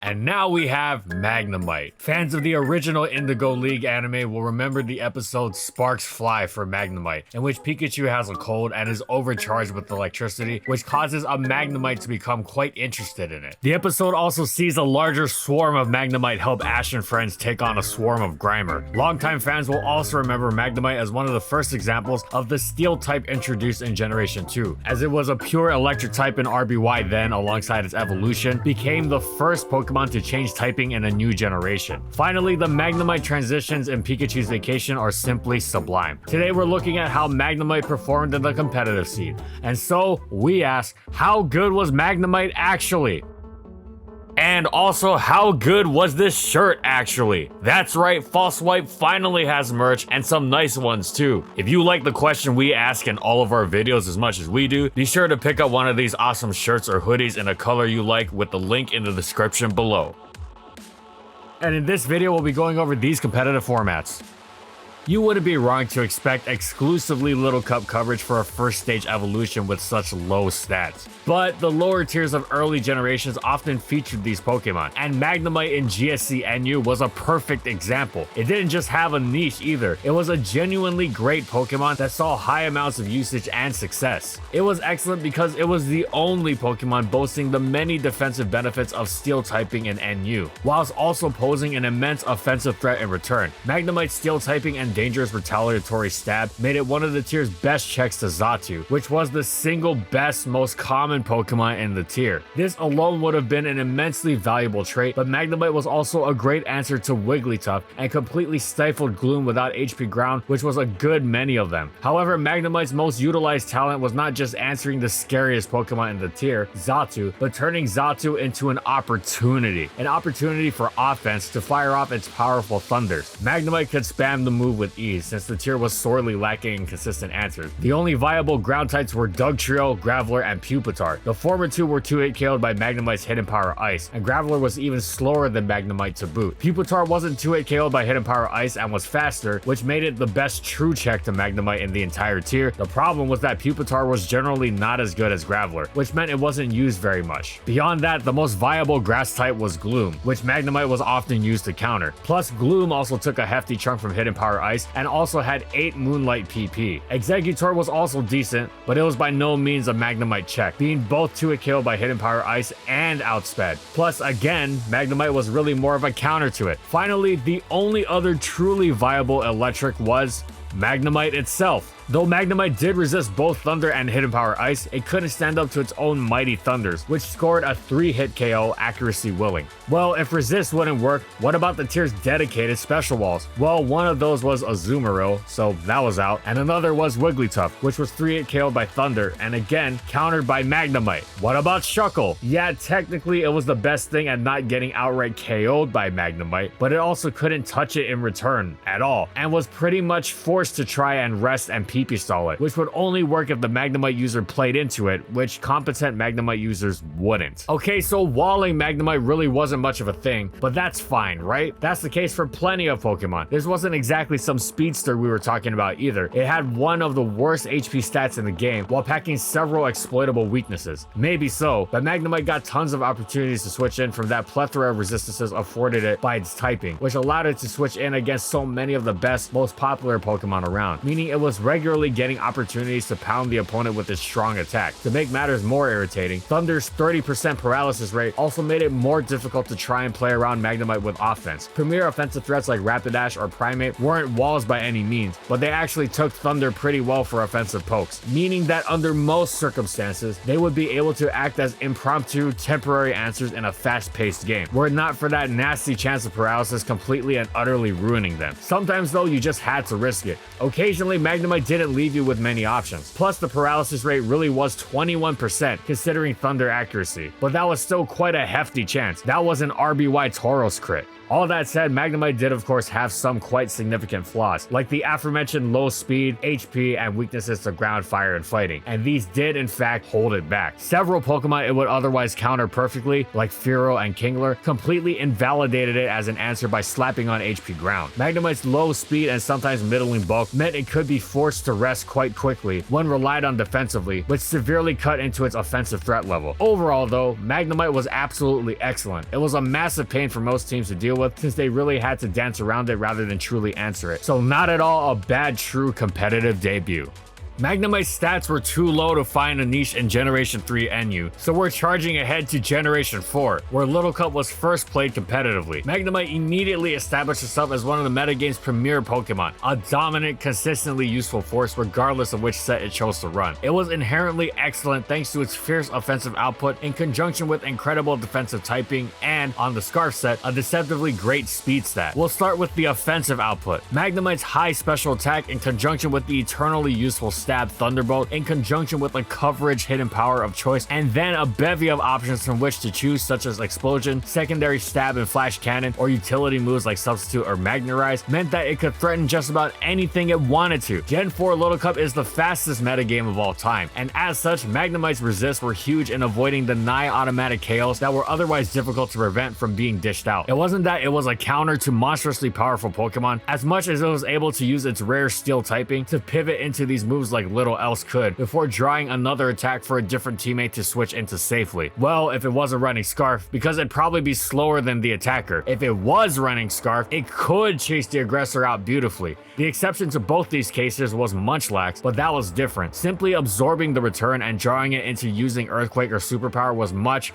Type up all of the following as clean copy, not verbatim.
And now we have Magnemite. Fans of the original Indigo League anime will remember the episode Sparks Fly for Magnemite, in which Pikachu has a cold and is overcharged with electricity, which causes a Magnemite to become quite interested in it. The episode also sees a larger swarm of Magnemite help Ash and friends take on a swarm of Grimer. Longtime fans will also remember Magnemite as one of the first examples of the Steel type introduced in Generation 2, as it was a pure electric type in RBY then, alongside its evolution, became the first Pokemon to change typing in a new generation. Finally, the Magnemite transitions in Pikachu's Vacation are simply sublime. Today we're looking at how Magnemite performed in the competitive scene, and so we ask, how good was Magnemite actually? And also, how good was this shirt actually? That's right, False Swipe finally has merch, and some nice ones too. If you like the question we ask in all of our videos as much as we do, be sure to pick up one of these awesome shirts or hoodies in a color you like with the link in the description below. And in this video, we'll be going over these competitive formats. You wouldn't be wrong to expect exclusively Little Cup coverage for a first stage evolution with such low stats. But the lower tiers of early generations often featured these Pokemon, and Magnemite in GSC NU was a perfect example. It didn't just have a niche either, it was a genuinely great Pokemon that saw high amounts of usage and success. It was excellent because it was the only Pokemon boasting the many defensive benefits of Steel typing in NU, whilst also posing an immense offensive threat in return. Magnemite's Steel typing and dangerous retaliatory stab made it one of the tier's best checks to Xatu, which was the single best, most common Pokemon in the tier. This alone would have been an immensely valuable trait, but Magnemite was also a great answer to Wigglytuff and completely stifled Gloom without HP ground, which was a good many of them. However, Magnemite's most utilized talent was not just answering the scariest Pokemon in the tier, Xatu, but turning Xatu into an opportunity for offense to fire off its powerful thunders. Magnemite could spam the move with ease, since the tier was sorely lacking in consistent answers. The only viable ground types were Dugtrio, Graveler, and Pupitar. The former two were 2-hit KO'd by Magnemite's Hidden Power Ice, and Graveler was even slower than Magnemite to boot. Pupitar wasn't 2-hit KO'd by Hidden Power Ice and was faster, which made it the best true check to Magnemite in the entire tier. The problem was that Pupitar was generally not as good as Graveler, which meant it wasn't used very much. Beyond that, the most viable grass type was Gloom, which Magnemite was often used to counter. Plus, Gloom also took a hefty chunk from Hidden Power Ice and also had 8 Moonlight PP. Exeggutor was also decent, but it was by no means a Magnemite check, being both 2-hit KO'd by Hidden Power Ice and outsped. Plus, again, Magnemite was really more of a counter to it. Finally, the only other truly viable electric was Magnemite itself. Though Magnemite did resist both Thunder and Hidden Power Ice, it couldn't stand up to its own mighty Thunders, which scored a 3-hit KO, accuracy willing. Well, if resist wouldn't work, what about the tier's dedicated special walls? Well, one of those was Azumarill, so that was out, and another was Wigglytuff, which was 3-hit KO'd by Thunder, and again, countered by Magnemite. What about Shuckle? Yeah, technically it was the best thing at not getting outright KO'd by Magnemite, but it also couldn't touch it in return at all, and was pretty much forced to try and rest and PP stall it, which would only work if the Magnemite user played into it, which competent Magnemite users wouldn't. Okay, so walling Magnemite really wasn't much of a thing, but that's fine, right? That's the case for plenty of Pokemon. This wasn't exactly some speedster we were talking about either. It had one of the worst HP stats in the game while packing several exploitable weaknesses. Maybe so, but Magnemite got tons of opportunities to switch in from that plethora of resistances afforded it by its typing, which allowed it to switch in against so many of the best, most popular Pokemon around, meaning it was regularly getting opportunities to pound the opponent with its strong attack. To make matters more irritating, Thunder's 30% paralysis rate also made it more difficult to try and play around Magnemite with offense. Premier offensive threats like Rapidash or Primate weren't walls by any means, but they actually took Thunder pretty well for offensive pokes, meaning that under most circumstances, they would be able to act as impromptu, temporary answers in a fast-paced game, were it not for that nasty chance of paralysis completely and utterly ruining them. Sometimes though, you just had to risk it. Occasionally, Magnemite didn't leave you with many options. Plus, the paralysis rate really was 21% considering Thunder accuracy, but that was still quite a hefty chance. That was an RBY Tauros crit. All that said, Magnemite did of course have some quite significant flaws, like the aforementioned low speed, HP, and weaknesses to ground, fire, and fighting, and these did in fact hold it back. Several Pokemon it would otherwise counter perfectly, like Fearow and Kingler, completely invalidated it as an answer by slapping on HP ground. Magnemite's low speed and sometimes middling bulk meant it could be forced to rest quite quickly when relied on defensively, which severely cut into its offensive threat level. Overall though, Magnemite was absolutely excellent. It was a massive pain for most teams to deal with since they really had to dance around it rather than truly answer it. So not at all a bad true competitive debut. Magnemite's stats were too low to find a niche in Generation 3 NU, so we're charging ahead to Generation 4, where Little Cup was first played competitively. Magnemite immediately established itself as one of the metagame's premier Pokemon, a dominant, consistently useful force regardless of which set it chose to run. It was inherently excellent thanks to its fierce offensive output in conjunction with incredible defensive typing and, on the Scarf set, a deceptively great speed stat. We'll start with the offensive output. Magnemite's high special attack in conjunction with the eternally useful stab Thunderbolt in conjunction with a coverage hidden power of choice, and then a bevy of options from which to choose, such as Explosion, Secondary Stab and Flash Cannon, or utility moves like Substitute or Magnerize, meant that it could threaten just about anything it wanted to. Gen 4 Little Cup is the fastest metagame of all time, and as such, Magnemite's resists were huge in avoiding the nigh automatic KOs that were otherwise difficult to prevent from being dished out. It wasn't that it was a counter to monstrously powerful Pokemon, as much as it was able to use its rare Steel typing to pivot into these moves like little else could, before drawing another attack for a different teammate to switch into safely. Well, if it wasn't running Scarf, because it'd probably be slower than the attacker. If it was running Scarf, it could chase the aggressor out beautifully. The exception to both these cases was Munchlax, but that was different. Simply absorbing the return and drawing it into using Earthquake or Superpower was much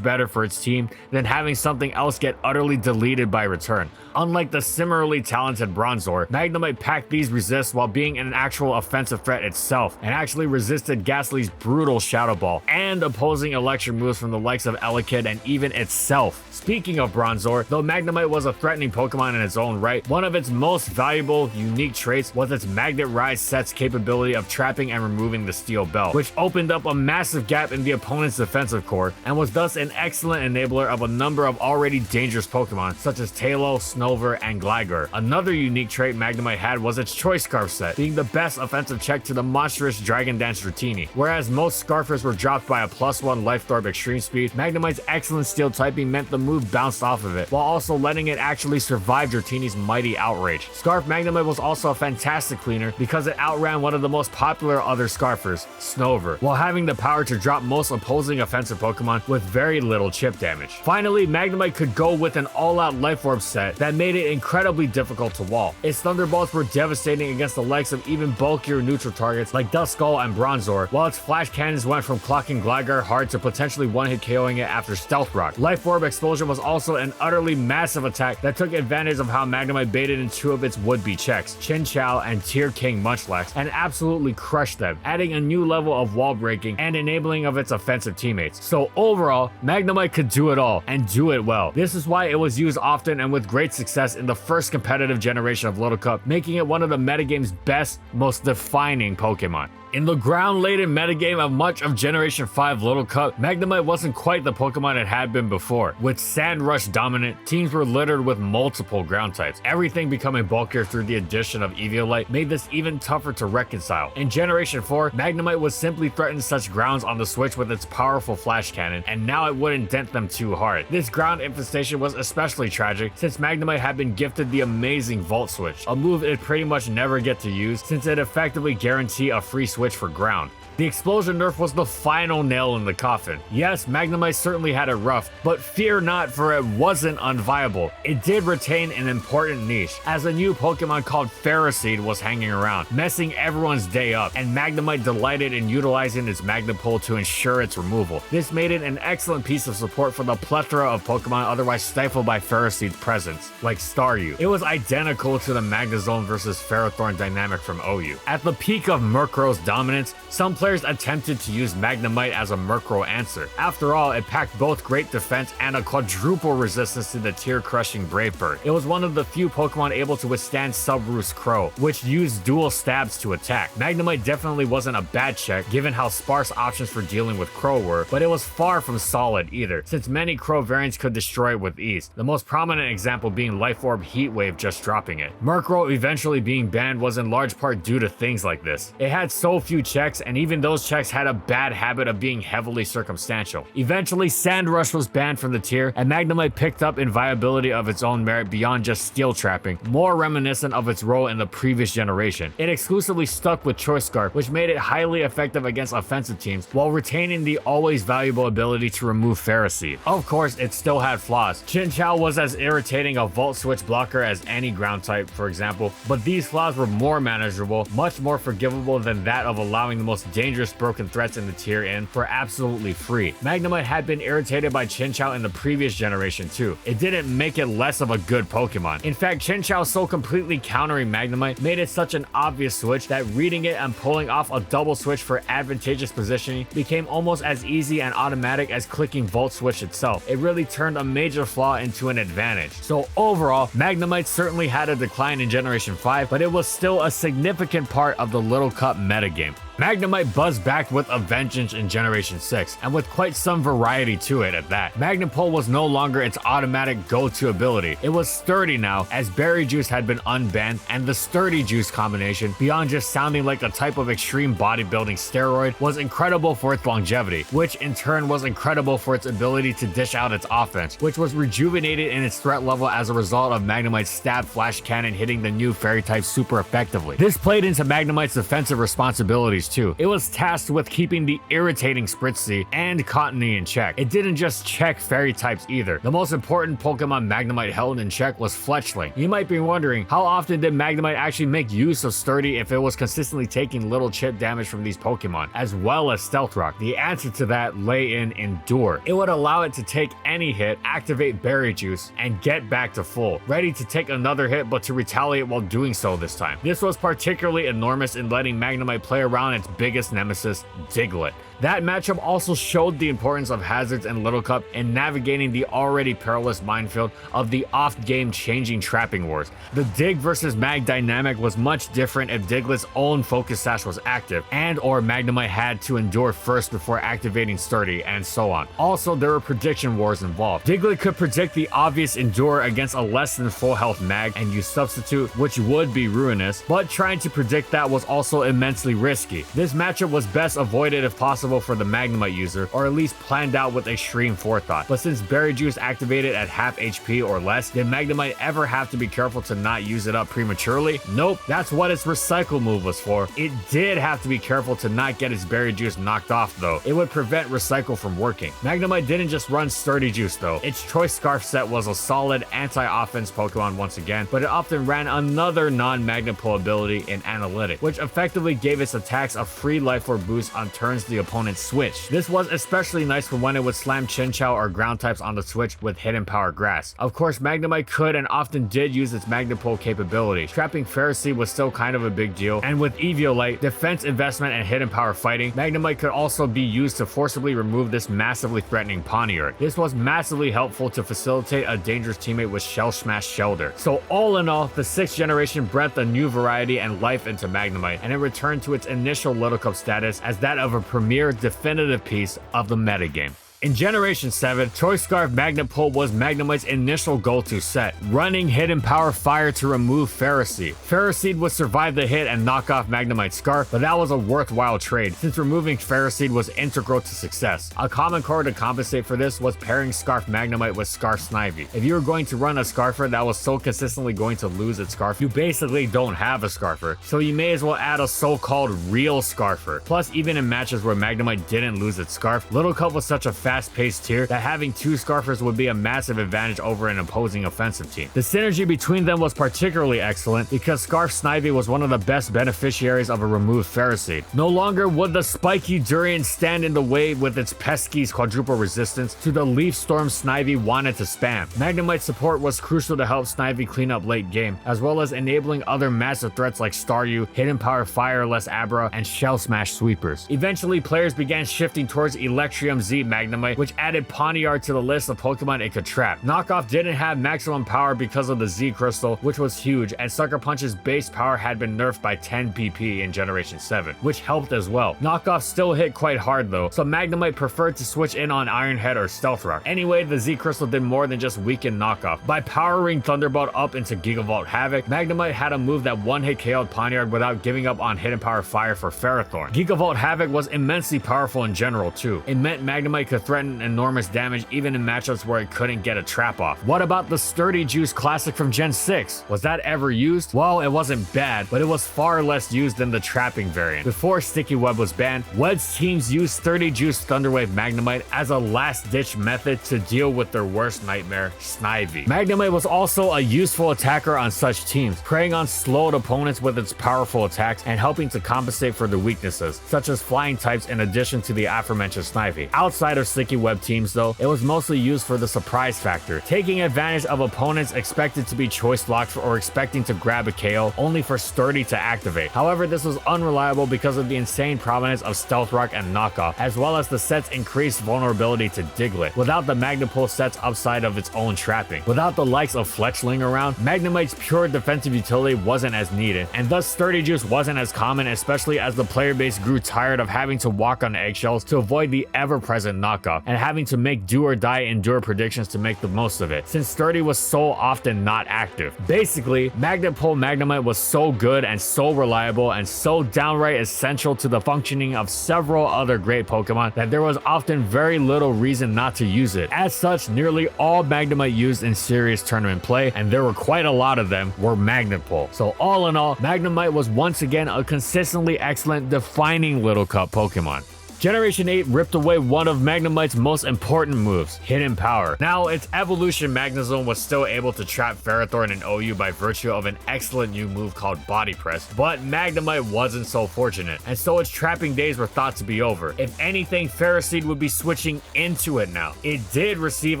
better for its team than having something else get utterly deleted by return. Unlike the similarly talented Bronzor, Magnemite packed these resists while being an actual offensive threat itself, and actually resisted Ghastly's brutal Shadow Ball, and opposing electric moves from the likes of Elekid and even itself. Speaking of Bronzor, though Magnemite was a threatening Pokemon in its own right, one of its most valuable, unique traits was its Magnet Rise set's capability of trapping and removing the Steel Bell, which opened up a massive gap in the opponent's defensive core, and was thus an excellent enabler of a number of already dangerous Pokemon, such as Tailo, Snover, and Gligar. Another unique trait Magnemite had was its Choice Scarf set, being the best offensive check to the monstrous Dragon Dance Dratini. Whereas most Scarfers were dropped by a +1 Life Orb Extreme Speed, Magnemite's excellent Steel typing meant the move bounced off of it, while also letting it actually survive Dratini's mighty Outrage. Scarf Magnemite was also a fantastic cleaner because it outran one of the most popular other Scarfers, Snover, while having the power to drop most opposing offensive Pokemon with very little chip damage. Finally, Magnemite could go with an all-out Life Orb set that made it incredibly difficult to wall. Its Thunderbolts were devastating against the likes of even bulkier neutral targets like Duskull and Bronzor, while its Flash Cannons went from clocking Gligar hard to potentially one-hit KOing it after Stealth Rock. Life Orb Explosion was also an utterly massive attack that took advantage of how Magnemite baited in two of its would-be checks, Chinchou and Tier King Munchlax, and absolutely crushed them, adding a new level of wall breaking and enabling of its offensive teammates. So overall, Magnemite could do it all, and do it well. This is why it was used often and with great success in the first competitive generation of Little Cup, making it one of the metagame's best, most defining Pokemon. In the ground-laden metagame of much of Generation 5 Little Cup, Magnemite wasn't quite the Pokemon it had been before. With Sand Rush dominant, teams were littered with multiple ground types. Everything becoming bulkier through the addition of Eviolite made this even tougher to reconcile. In Generation 4, Magnemite would simply threaten such grounds on the Switch with its powerful Flash Cannon, and now it wouldn't dent them too hard. This ground infestation was especially tragic since Magnemite had been gifted the amazing Volt Switch, a move it pretty much never get to use since it effectively guaranteed a free switch for ground. The Explosion nerf was the final nail in the coffin. Yes, Magnemite certainly had it rough, but fear not, for it wasn't unviable. It did retain an important niche, as a new Pokemon called Ferroseed was hanging around, messing everyone's day up, and Magnemite delighted in utilizing its Magnapole to ensure its removal. This made it an excellent piece of support for the plethora of Pokemon otherwise stifled by Ferroseed's presence, like Staryu. It was identical to the Magnezone vs Ferrothorn dynamic from OU. At the peak of Murkrow's dominance, some players attempted to use Magnemite as a Murkrow answer. After all, it packed both great defense and a quadruple resistance to the tear-crushing Brave Bird. It was one of the few Pokemon able to withstand Subroost Crow, which used dual stabs to attack. Magnemite definitely wasn't a bad check given how sparse options for dealing with Crow were, but it was far from solid either, since many Crow variants could destroy it with ease, the most prominent example being Life Orb Heat Wave just dropping it. Murkrow eventually being banned was in large part due to things like this. It had so few checks, and even those checks had a bad habit of being heavily circumstantial. Eventually, Sandrush was banned from the tier, and Magnemite picked up in viability of its own merit beyond just steel trapping, more reminiscent of its role in the previous generation. It exclusively stuck with Choice Scarf, which made it highly effective against offensive teams, while retaining the always valuable ability to remove Ferroseed. Of course, it still had flaws. Chinchou was as irritating a Volt Switch blocker as any ground type, for example, but these flaws were more manageable, much more forgivable than that of allowing the most dangerous broken threats in the tier in for absolutely free. Magnemite had been irritated by Chinchou in the previous generation too. It didn't make it less of a good Pokemon. In fact, Chinchou so completely countering Magnemite made it such an obvious switch that reading it and pulling off a double switch for advantageous positioning became almost as easy and automatic as clicking Volt Switch itself. It really turned a major flaw into an advantage. So overall, Magnemite certainly had a decline in Generation 5, but it was still a significant part of the Little Cup metagame. Magnemite buzzed back with a vengeance in Generation 6, and with quite some variety to it at that. Magnapole was no longer its automatic go-to ability. It was Sturdy now, as Berry Juice had been unbanned, and the Sturdy Juice combination, beyond just sounding like a type of extreme bodybuilding steroid, was incredible for its longevity, which in turn was incredible for its ability to dish out its offense, which was rejuvenated in its threat level as a result of Magnemite's Stab Flash Cannon hitting the new Fairy type super effectively. This played into Magnemite's defensive responsibilities too. It was tasked with keeping the irritating Spritzee and Cottony in check. It didn't just check Fairy types either. The most important Pokemon Magnemite held in check was Fletchling. You might be wondering, how often did Magnemite actually make use of Sturdy if it was consistently taking little chip damage from these Pokemon, as well as Stealth Rock? The answer to that lay in Endure. It would allow it to take any hit, activate Berry Juice, and get back to full, ready to take another hit but to retaliate while doing so this time. This was particularly enormous in letting Magnemite play around its biggest nemesis, Diglett. That matchup also showed the importance of hazards in Little Cup in navigating the already perilous minefield of the off-game changing trapping wars. The Dig versus Mag dynamic was much different if Diglett's own Focus Sash was active, and or Magnemite had to endure first before activating Sturdy, and so on. Also, there were prediction wars involved. Diglett could predict the obvious Endure against a less than full health Mag and use Substitute, which would be ruinous, but trying to predict that was also immensely risky. This matchup was best avoided if possible for the Magnemite user, or at least planned out with extreme forethought. But since Berry Juice activated at half HP or less, did Magnemite ever have to be careful to not use it up prematurely? Nope, that's what its Recycle move was for. It did have to be careful to not get its Berry Juice knocked off though. It would prevent Recycle from working. Magnemite didn't just run Sturdy Juice though. Its Choice Scarf set was a solid anti-offense Pokemon once again, but it often ran another non-Magnapole ability in Analytic, which effectively gave its attacks a free Life Orb boost on turns the opponent switch. This was especially nice for when it would slam Chinchou or ground types on the switch with Hidden Power Grass. Of course, Magnemite could and often did use its Magnapole capability. Trapping Ferroseed was still kind of a big deal, and with Eviolite, defense investment, and Hidden Power fighting, Magnemite could also be used to forcibly remove this massively threatening Pawniard. This was massively helpful to facilitate a dangerous teammate with Shell Smash Shelter. So all in all, the 6th generation breathed a new variety and life into Magnemite, and it returned to its initial Little Cup status as that of a premier definitive piece of the metagame. In Generation 7, Choice Scarf Magnapole was Magnemite's initial go-to set, running Hidden Power Fire to remove Ferroseed. Ferroseed would survive the hit and knock off Magnemite's Scarf, but that was a worthwhile trade, since removing Ferroseed was integral to success. A common core to compensate for this was pairing Scarf Magnemite with Scarf Snivy. If you were going to run a Scarfer that was so consistently going to lose its Scarf, you basically don't have a Scarfer, so you may as well add a so-called real Scarfer. Plus, even in matches where Magnemite didn't lose its Scarf, Little Cup was such a fast-paced tier that having 2 Scarfers would be a massive advantage over an opposing offensive team. The synergy between them was particularly excellent because Scarf Snivy was one of the best beneficiaries of a removed Ferroseed. No longer would the spiky Durian stand in the way with its pesky quadruple resistance to the Leaf Storm Snivy wanted to spam. Magnemite support was crucial to help Snivy clean up late game, as well as enabling other massive threats like Staryu, Hidden Power Fireless Abra, and Shell Smash Sweepers. Eventually, players began shifting towards Electrium Z Magnemite, which added Pawniard to the list of Pokemon it could trap. Knockoff didn't have maximum power because of the Z Crystal, which was huge, and Sucker Punch's base power had been nerfed by 10 PP in Generation 7, which helped as well. Knockoff still hit quite hard though, so Magnemite preferred to switch in on Iron Head or Stealth Rock. Anyway, the Z Crystal did more than just weaken Knockoff. By powering Thunderbolt up into Gigavolt Havoc, Magnemite had a move that one-hit KO'd Pawniard without giving up on Hidden Power Fire for Ferrothorn. Gigavolt Havoc was immensely powerful in general too. It meant Magnemite could threaten enormous damage even in matchups where it couldn't get a trap off. What about the Sturdy Juice Classic from Gen 6? Was that ever used? Well, it wasn't bad, but it was far less used than the trapping variant. Before Sticky Web was banned, Wed's teams used Sturdy Juice Thunderwave Magnemite as a last-ditch method to deal with their worst nightmare, Snivy. Magnemite was also a useful attacker on such teams, preying on slowed opponents with its powerful attacks and helping to compensate for the weaknesses, such as flying types in addition to the aforementioned Snivy. Outside of Sticky Web teams though, it was mostly used for the surprise factor, taking advantage of opponents expected to be choice locked or expecting to grab a KO only for Sturdy to activate. However, this was unreliable because of the insane prominence of Stealth Rock and Knockoff, as well as the set's increased vulnerability to Diglett, without the Magnapult set's upside of its own trapping. Without the likes of Fletchling around, Magnemite's pure defensive utility wasn't as needed, and thus Sturdy Juice wasn't as common, especially as the player base grew tired of having to walk on eggshells to avoid the ever-present Knockoff, and having to make do or die endure predictions to make the most of it, since Sturdy was so often not active. Basically, Magnapult Magnemite was so good and so reliable and so downright essential to the functioning of several other great Pokemon that there was often very little reason not to use it. As such, nearly all Magnemite used in serious tournament play, and there were quite a lot of them, were Magnapult. So all in all, Magnemite was once again a consistently excellent defining Little Cup Pokemon. Generation 8 ripped away one of Magnemite's most important moves, Hidden Power. Now, its evolution Magnezone was still able to trap Ferrothorn and OU by virtue of an excellent new move called Body Press, but Magnemite wasn't so fortunate, and so its trapping days were thought to be over. If anything, Ferroseed would be switching into it now. It did receive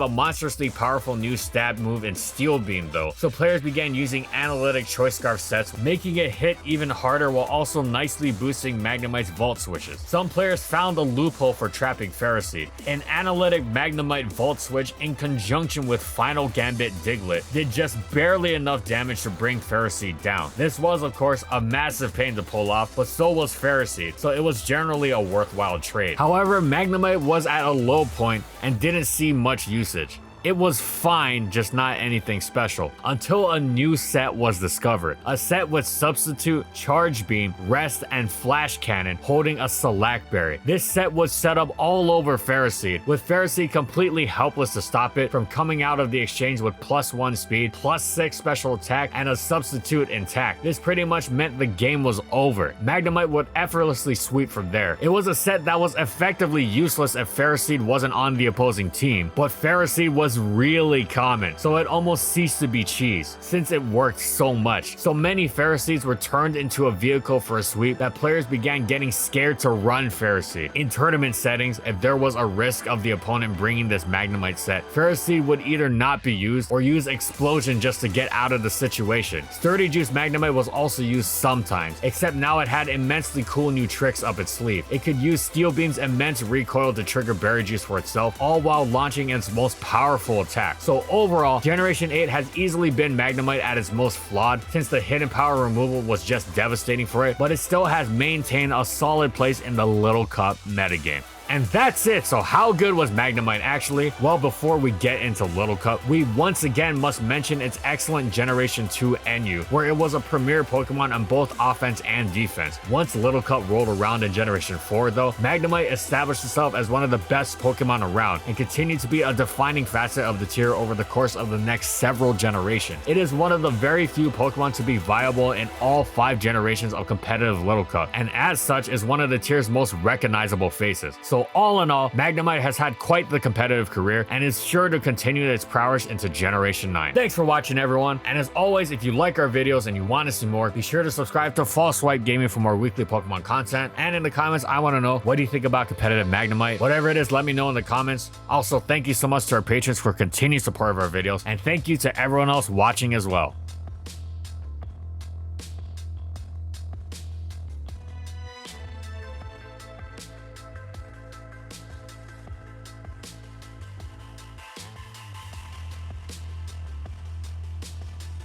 a monstrously powerful new stab move in Steel Beam though, so players began using analytic Choice Scarf sets, making it hit even harder while also nicely boosting Magnemite's Volt switches. Some players found a loophole for trapping Ferroseed. An analytic Magnemite Volt switch in conjunction with Final Gambit Diglett did just barely enough damage to bring Ferroseed down. This was of course a massive pain to pull off, but so was Ferroseed, so it was generally a worthwhile trade. However, Magnemite was at a low point and didn't see much usage. It was fine, just not anything special, until a new set was discovered. A set with Substitute, Charge Beam, Rest, and Flash Cannon holding a Select Berry. This set was set up all over Ferroseed, with Ferroseed completely helpless to stop it from coming out of the exchange with +1 speed, +6 special attack, and a Substitute intact. This pretty much meant the game was over. Magnemite would effortlessly sweep from there. It was a set that was effectively useless if Ferroseed wasn't on the opposing team, but Ferroseed was really common, so it almost ceased to be cheese, since it worked so much. So many Ferroseeds were turned into a vehicle for a sweep that players began getting scared to run Ferroseed. In tournament settings, if there was a risk of the opponent bringing this Magnemite set, Ferroseed would either not be used or use Explosion just to get out of the situation. Sturdy Juice Magnemite was also used sometimes, except now it had immensely cool new tricks up its sleeve. It could use Steel Beam's immense recoil to trigger Berry Juice for itself, all while launching its most powerful attack. So overall, Generation 8 has easily been Magnemite at its most flawed, since the Hidden Power removal was just devastating for it, but it still has maintained a solid place in the Little Cup metagame. And that's it. So how good was Magnemite actually? Well, before we get into Little Cup, we once again must mention its excellent Generation 2 NU, where it was a premier Pokemon on both offense and defense. Once Little Cup rolled around in Generation 4 though, Magnemite established itself as one of the best Pokemon around and continued to be a defining facet of the tier over the course of the next several generations. It is one of the very few Pokemon to be viable in all 5 generations of competitive Little Cup, and as such is one of the tier's most recognizable faces. So all in all, Magnemite has had quite the competitive career and is sure to continue its prowess into Generation 9. Thanks for watching, everyone, and as always, if you like our videos and you want to see more, be sure to subscribe to False Swipe Gaming for more weekly Pokemon content. And in the comments, I want to know, what do you think about competitive Magnemite? Whatever it is, let me know in the comments. Also, thank you so much to our patrons for continued support of our videos, and thank you to everyone else watching as well.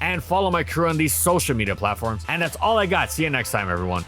And follow my crew on these social media platforms. And that's all I got. See you next time, everyone.